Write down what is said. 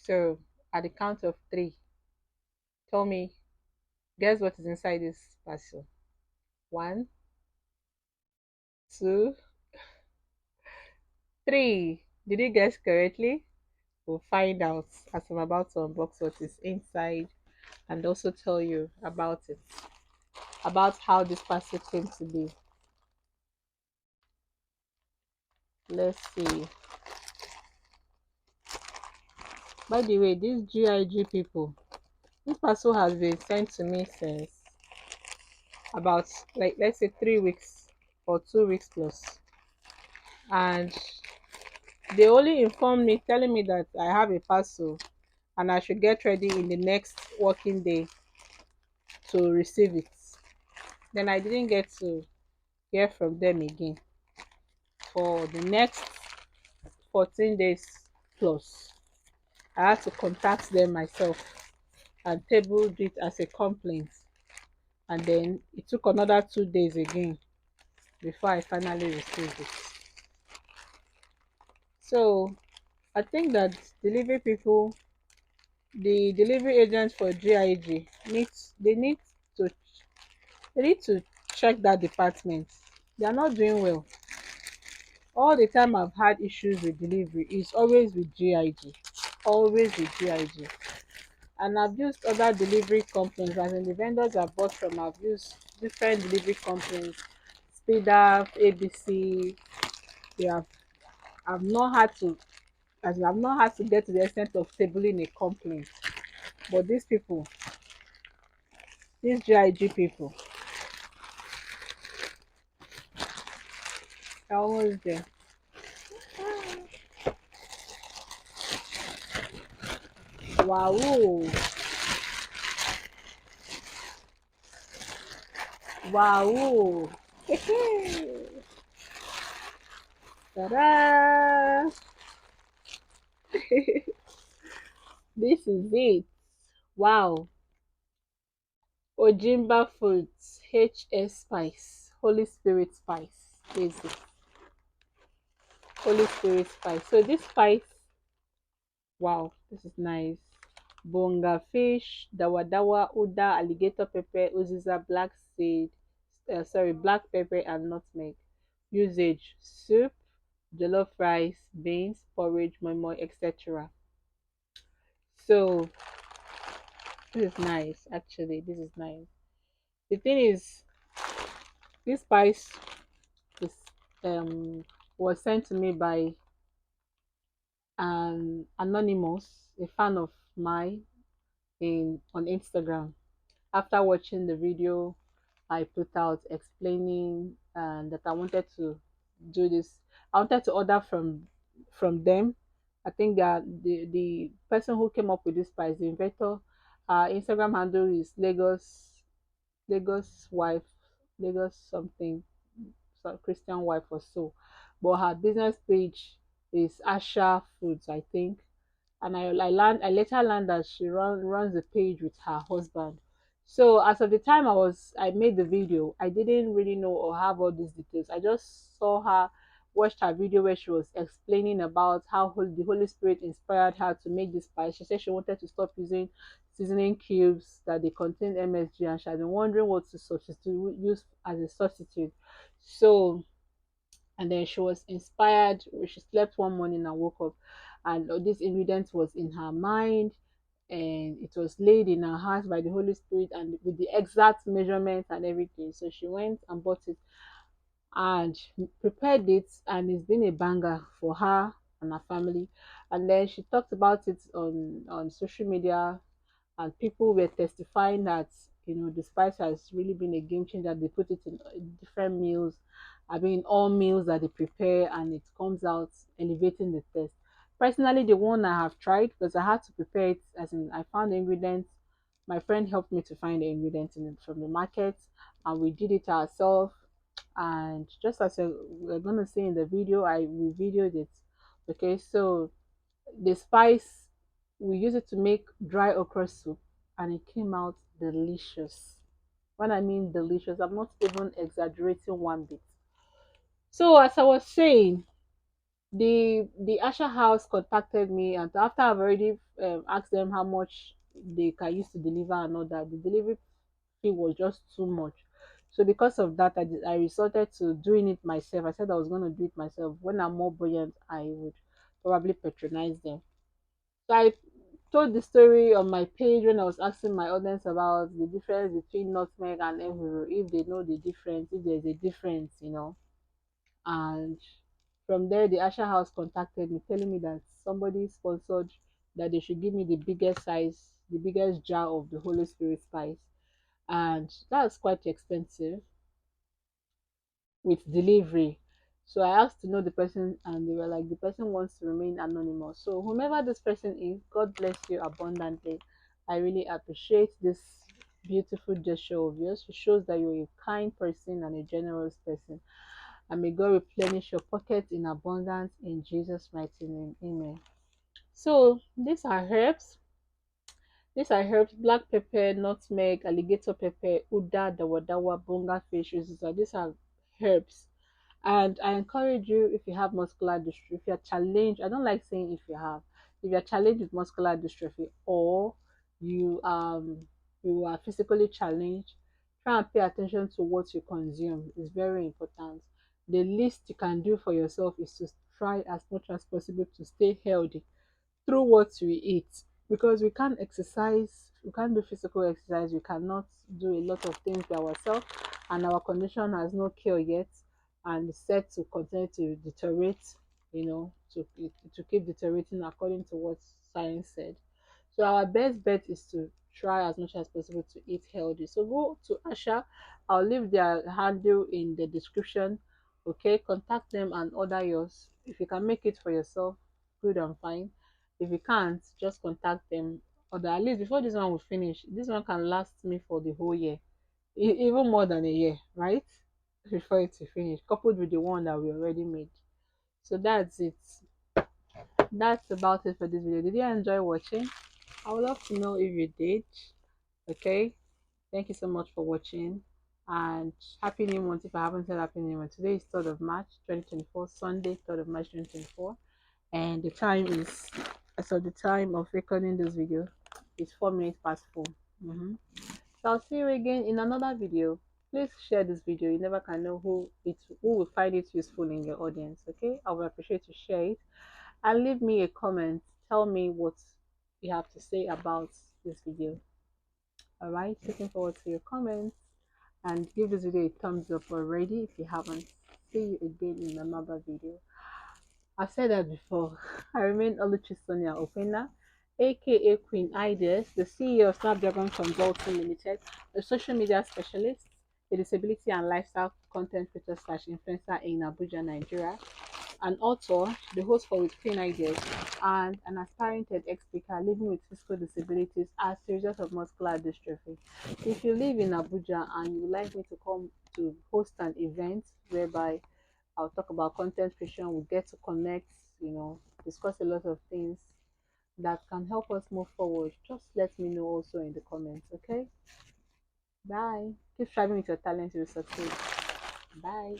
So at the count of three, tell me, guess what is inside this parcel? One, two, three. Did you guess correctly? We'll find out as I'm about to unbox what is inside and also tell you about it, about how this parcel came to be. Let's see. By the way, these GIG people, this parcel has been sent to me since about, like, let's say 3 weeks or 2 weeks plus, and they only informed me telling me that I have a parcel and I should get ready in the next working day to receive it. Then I didn't get to hear from them again for the next 14 days plus. I had to contact them myself and tabled it as a complaint, and then it took another 2 days again before I finally received it. So I think that delivery people, the delivery agents for GIG to they need to check that department. They are not doing well. All the time I've had issues with delivery is always with GIG. Always with GIG. And I've used other delivery companies, as in the vendors I bought from, I've used different delivery companies, Speed ABC. They have I've not had to as in I've not had to get to the extent of tabling a complaint. But these people, these GIG people, are almost there. Wow. Wow. Ta-da! This is it. Wow. Ojimba Foods, HS Spice, Holy Spirit Spice. Basic. Holy Spirit Spice. So this spice, wow, this is nice. Bonga fish, Dawadawa, Uda, alligator pepper, Uziza, black pepper and nutmeg. Usage: soup, jollof rice, beans, porridge, moi, etc. So this is nice. Actually, this is nice. The thing is, this spice is was sent to me by an anonymous, a fan of mine in on Instagram. After watching the video I put out explaining that I wanted to do this, I wanted to order from them. I think that the person who came up with this price, the inventor, Instagram handle is Lagos wife, Lagos something, Christian wife or so. But her business page is Asha Foods, I think. And I later learned that she runs the page with her husband. So as of the time I made the video, I didn't really know or have all these details. I just saw her, watched her video where she was explaining about how the Holy Spirit inspired her to make this spice. She said she wanted to stop using seasoning cubes that they contain MSG, and she had been wondering what to substitute use as a substitute. So, and then she was inspired. She slept one morning and woke up, and this ingredient was in her mind, and it was laid in her heart by the Holy Spirit and with the exact measurements and everything. So she went and bought it and prepared it, and it's been a banger for her and her family. And then she talked about it on social media, and people were testifying that the spice has really been a game changer. They put it in different meals, I mean all meals that they prepare, and it comes out elevating the taste. Personally, the one I have tried, because I had to prepare it, as in I found the ingredients. My friend helped me to find the ingredients from the market, and we did it ourselves. And just as we're gonna see in the video, we videoed it. Okay, so the spice, we use it to make dry okra soup, and it came out delicious. When I mean delicious, I'm not even exaggerating one bit. So as I was saying, The Asha house contacted me, and after I've already asked them how much they can use to deliver and all that, the delivery fee was just too much. So because of that, I resorted to doing it myself. I said I was going to do it myself. When I'm more buoyant, I would probably patronize them. So I told the story on my page when I was asking my audience about the difference between nutmeg and ehuru, if they know the difference, if there's a difference, And from there, the Asha House contacted me, telling me that somebody sponsored that they should give me the biggest size, the biggest jar of the Holy Spirit spice, and that's quite expensive with delivery. So I asked to know the person, and they were like, the person wants to remain anonymous. So whomever this person is, God bless you abundantly. I really appreciate this beautiful gesture of yours. It shows that you're a kind person and a generous person. And may God replenish your pockets in abundance in Jesus' mighty name. Amen. So these are herbs: black pepper, nutmeg, alligator pepper, uda, dawadawa, bonga fish. These are herbs. And I encourage you, if you have muscular dystrophy, if you're challenged, I don't like saying if you're challenged with muscular dystrophy, or you you are physically challenged, try and pay attention to what you consume. It's very important. The least you can do for yourself is to try as much as possible to stay healthy through what we eat, because we can't exercise, we can't do physical exercise, we cannot do a lot of things by ourselves, and our condition has no cure yet, and is set to continue to deteriorate, to keep deteriorating according to what science said. So our best bet is to try as much as possible to eat healthy. So go to Asha. I'll leave their handle in the description. Okay, contact them and order yours. If you can make it for yourself, good and fine. If you can't, just contact them. Or at least before this one will finish, this one can last me for the whole year, even more than a year, right? Before it to finish, coupled with the one that we already made. So that's it. That's about it for this video. Did you enjoy watching? I would love to know if you did. Okay. Thank you so much for watching. And happy new month if I haven't said happy new month. Today is 3rd of March 2024, Sunday, 3rd of March 2024. And the time is, so the time of recording this video is 4 minutes past 4. So I'll see you again in another video. Please share this video. You never can know who will find it useful in your audience. Okay, I would appreciate to share it, and leave me a comment. Tell me what you have to say about this video. All right, looking forward to your comments, and give this video a thumbs up already if you haven't. See you again in another video. I've said that before. I remain Oluchi Sonia Opena, aka Queen Ideas, the CEO of Snapdragon Consulting Limited, a social media specialist, a disability and lifestyle content creator / influencer in Abuja, Nigeria, an author, the host for With Queen Ideas, and an aspiring TEDx speaker living with physical disabilities as a result of muscular dystrophy. If you live in Abuja and you would like me to come to host an event whereby I'll talk about content creation, we'll get to connect, discuss a lot of things that can help us move forward, just let me know also in the comments, okay? Bye. Keep striving with your talent, you will succeed. Bye.